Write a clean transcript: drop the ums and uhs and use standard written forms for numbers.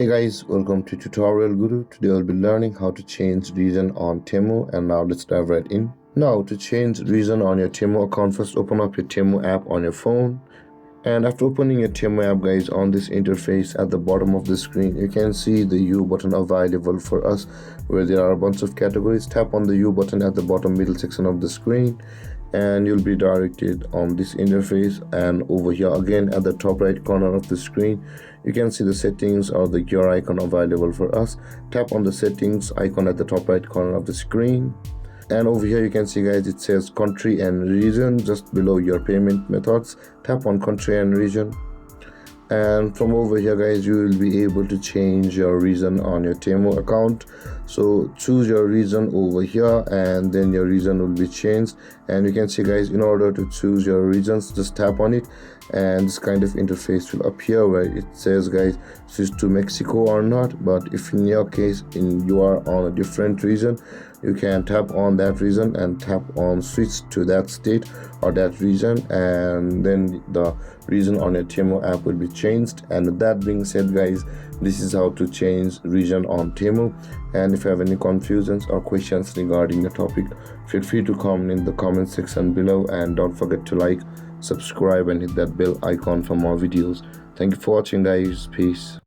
Hey guys, welcome to Tutorial Guru. Today I'll be learning how to change region on Temu, and now let's dive right in. Now to change region on your Temu account, first open up your Temu app on your phone. And after opening your Temu app guys, on this interface at the bottom of the screen, you can see the U button available for us where there are a bunch of categories. Tap on the U button at the bottom middle section of the screen and you'll be directed on this interface, and over here again at the top right corner of the screen you can see the settings or the gear icon available for us. Tap on the settings icon at the top right corner of the screen, and over here you can see guys it says country and region just below your payment methods. Tap on country and region, and from over here guys you will be able to change your region on your Temu account. So choose your region over here and then your region will be changed. And you can see guys, in order to choose your regions, just tap on it and this kind of interface will appear where it says guys switch to Mexico or not. But if in your case you are on a different region, you can tap on that region and tap on switch to that state or that region, and then the region on your Temu app will be changed. And with that being said guys, this is how to change region on Temu. And if you have any confusions or questions regarding the topic, feel free to comment in the comment section below, and don't forget to like, subscribe and hit that bell icon for more videos. Thank you for watching guys. Peace.